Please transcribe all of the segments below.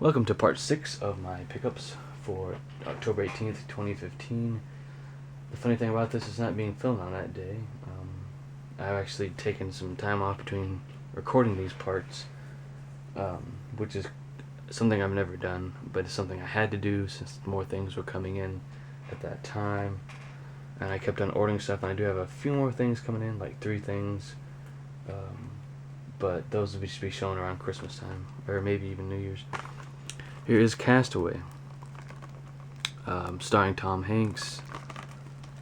Welcome to part 6 of my pickups for October 18th, 2015. The funny thing about this is not being filmed on that day. I've actually taken some time off between recording these parts, which is something I've never done, but it's something I had to do since more things were coming in at that time. And I kept on ordering stuff, and I do have a few more things coming in, like 3 things. But those will just be shown around Christmas time, or maybe even New Year's. Here is Castaway, starring Tom Hanks,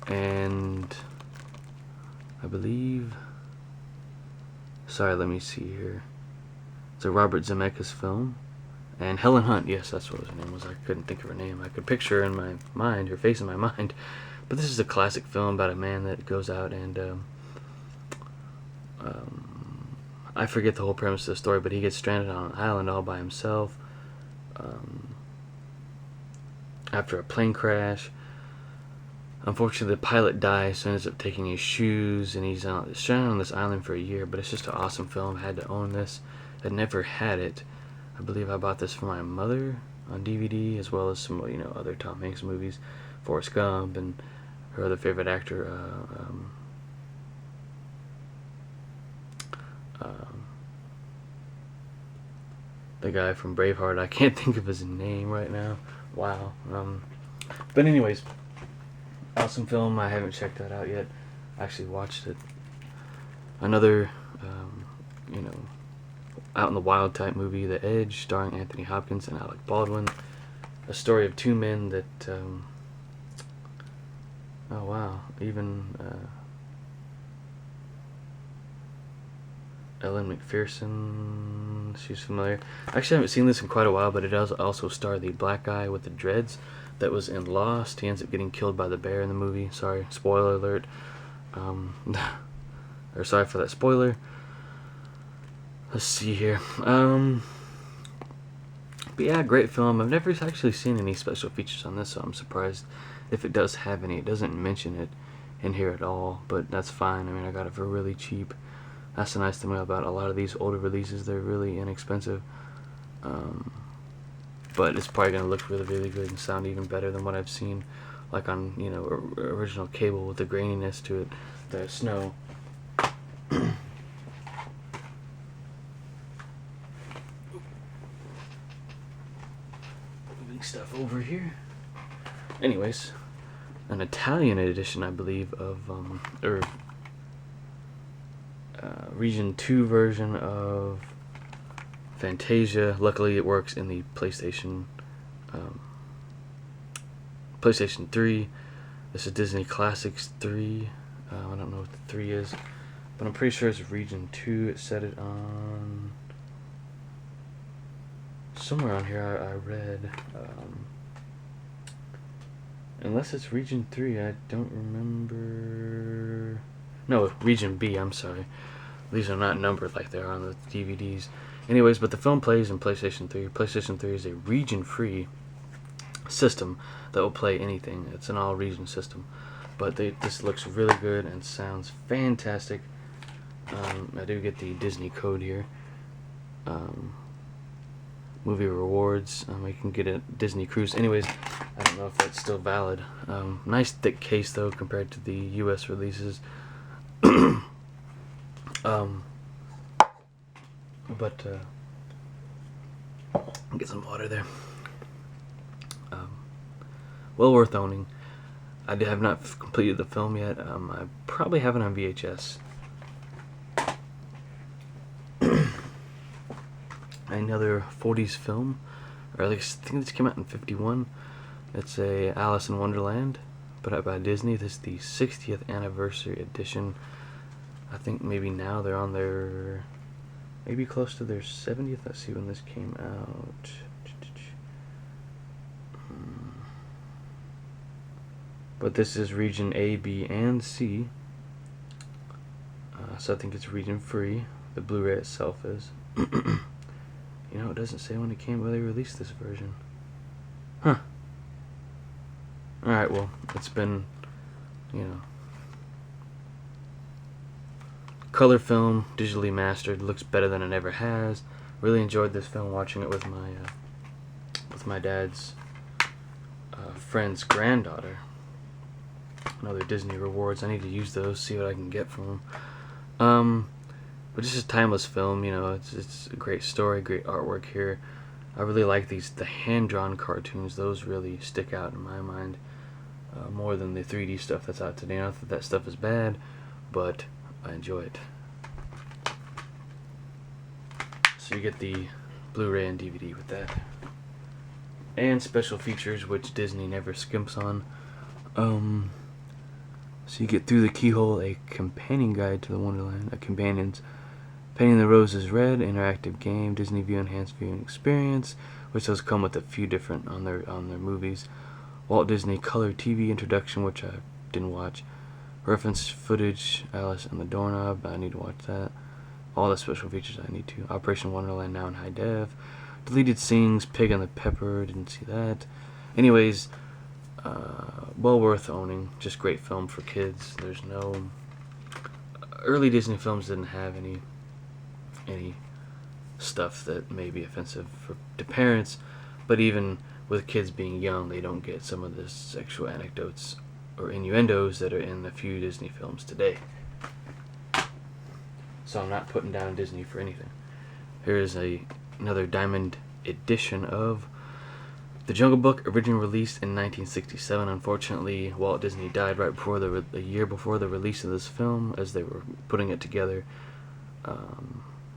and I believe, let me see here, it's a Robert Zemeckis film, and Helen Hunt, yes, that's what her name was. I couldn't think of her name. I could picture her in my mind, her face in my mind, but this is a classic film about a man that goes out and, I forget the whole premise of the story, but he gets stranded on an island all by himself, after a plane crash. Unfortunately, the pilot dies, so he ends up taking his shoes, and he's stranded on this island for a year. But it's just an awesome film. I had to own this. I'd never had it. I believe I bought this for my mother on DVD, as well as some other Tom Hanks movies, Forrest Gump, and her other favorite actor, the guy from Braveheart. I can't think of his name right now. Wow. But anyways, awesome film. I haven't checked that out yet. I actually watched it. Another, out in the wild type movie, The Edge, starring Anthony Hopkins and Alec Baldwin. A story of 2 men that, oh wow, even Ellen McPherson, she's familiar. Actually, I haven't seen this in quite a while, but it does also star the black guy with the dreads that was in Lost. He ends up getting killed by the bear in the movie. Sorry, spoiler alert. Or sorry for that spoiler. Let's see here. But yeah, great film. I've never actually seen any special features on this, so I'm surprised if it does have any. It doesn't mention it in here at all, but that's fine. I mean, I got it for really cheap. That's the nice thing about a lot of these older releases. They're really inexpensive. But it's probably going to look really, really good and sound even better than what I've seen, like on, original cable with the graininess to it, the snow. Moving stuff over here. Anyways, an Italian edition, I believe, of, Region 2 version of Fantasia. Luckily, it works in the PlayStation 3. This is Disney Classics 3. I don't know what the 3 is, but I'm pretty sure it's Region 2. It said it on somewhere on here. I read, unless it's Region 3, I don't remember. No, Region B, I'm sorry. These are not numbered like they are on the DVDs. Anyways, but the film plays in PlayStation 3. PlayStation 3 is a region-free system that will play anything. It's an all-region system. But this looks really good and sounds fantastic. I do get the Disney code here. Movie rewards. I can get a Disney Cruise. Anyways, I don't know if that's still valid. Nice thick case, though, compared to the US releases. Get some water there. Well worth owning. I have not completed the film yet. I probably have it on VHS. Another 40s film, or at least I think this came out in 51. It's a Alice in Wonderland, put out by Disney. This is the 60th anniversary edition. I think maybe now they're on their, maybe close to their 70th. Let's see when this came out. But this is region A, B, and C. So I think it's region free. The Blu-ray itself is. It doesn't say when it came, when they released this version. Huh. Alright, well, it's been, color film, digitally mastered, looks better than it ever has. Really enjoyed this film, watching it with my with my dad's friend's granddaughter. Another Disney rewards. I need to use those, see what I can get from them. But just a timeless film, you know. It's a great story, great artwork here. I really like the hand-drawn cartoons. Those really stick out in my mind more than the 3D stuff that's out today. Not that that stuff is bad, but I enjoy it. So you get the Blu-ray and DVD with that, and special features, which Disney never skimps on. So you get Through the Keyhole, a companion guide to the Wonderland, a companion's Painting the Roses Red, interactive game, Disney View enhanced viewing experience, which does come with a few different on their movies. Walt Disney Color TV introduction, which I didn't watch. Reference footage, Alice and the Doorknob, I need to watch that. All the special features I need to. Operation Wonderland now in high def. Deleted scenes, Pig and the Pepper, didn't see that. Anyways, well worth owning. Just great film for kids. There's no early Disney films didn't have any stuff that may be offensive to parents, but even with kids being young, they don't get some of the sexual anecdotes or innuendos that are in a few Disney films today. So I'm not putting down Disney for anything. Here is another diamond edition of The Jungle Book, originally released in 1967. Unfortunately, Walt Disney died right before a year before the release of this film, as they were putting it together.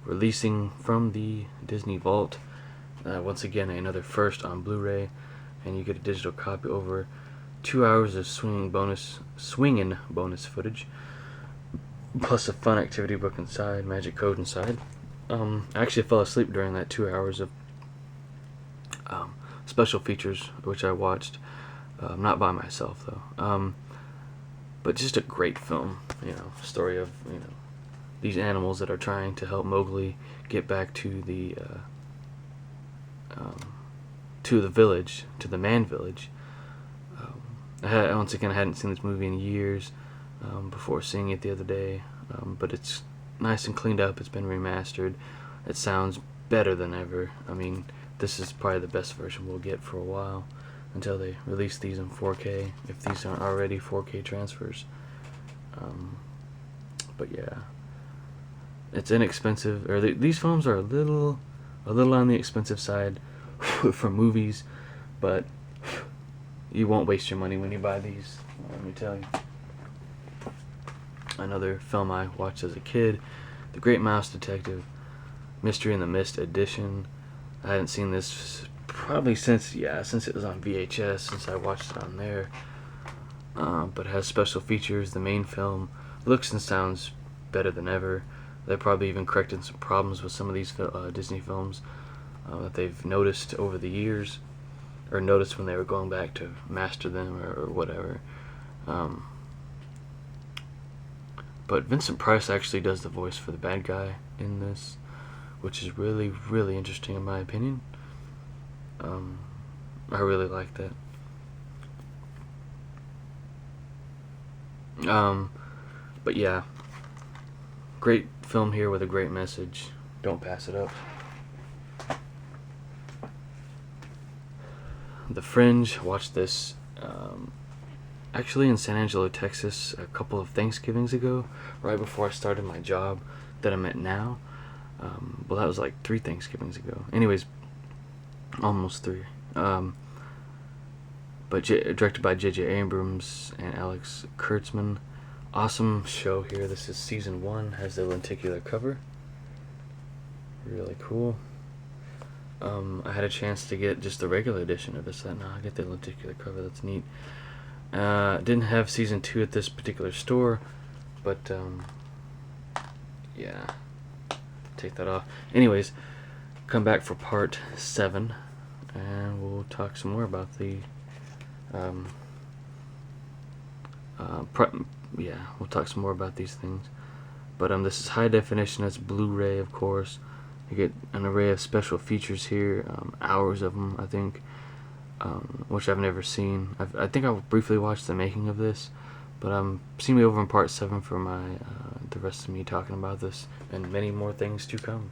Releasing from the Disney Vault. Once again, another first on Blu-ray, and you get a digital copy. Over 2 hours of swinging bonus footage, plus a fun activity book inside, magic code inside. I actually fell asleep during that 2 hours of special features, which I watched, not by myself though. But just a great film, you know, story of, you know, these animals that are trying to help Mowgli get back to the village, to the man village. Once again, I hadn't seen this movie in years before seeing it the other day, but it's nice and cleaned up. It's been remastered. It sounds better than ever. I mean, this is probably the best version we'll get for a while, until they release these in 4K, if these aren't already 4K transfers. But yeah, it's inexpensive, or these films are a little on the expensive side for movies, but you won't waste your money when you buy these, let me tell you. Another film I watched as a kid, The Great Mouse Detective, Mystery in the Mist edition. I hadn't seen this probably since it was on VHS, since I watched it on there. But it has special features. The main film looks and sounds better than ever. They probably even corrected some problems with some of these Disney films that they've noticed over the years, or noticed when they were going back to master them or whatever. But Vincent Price actually does the voice for the bad guy in this, which is really, really interesting in my opinion. I really like that. But yeah, great film here with a great message. Don't pass it up. The Fringe, watched this actually in San Angelo, Texas, a couple of Thanksgivings ago, right before I started my job that I'm at now. Well, that was like 3 Thanksgivings ago. Anyways, almost 3. But directed by J.J. Abrams and Alex Kurtzman. Awesome show here. This is season 1. Has the lenticular cover. Really cool. I had a chance to get just the regular edition of this. Now I get the lenticular cover. That's neat. Didn't have season 2 at this particular store, but yeah, take that off. Anyways, come back for part 7, and we'll talk some more about the we'll talk some more about these things. But this is high definition. That's Blu-ray, of course. You get an array of special features here, hours of them, I think, which I've never seen. I think I briefly watched the making of this, but see me over in part 7 for the rest of me talking about this and many more things to come.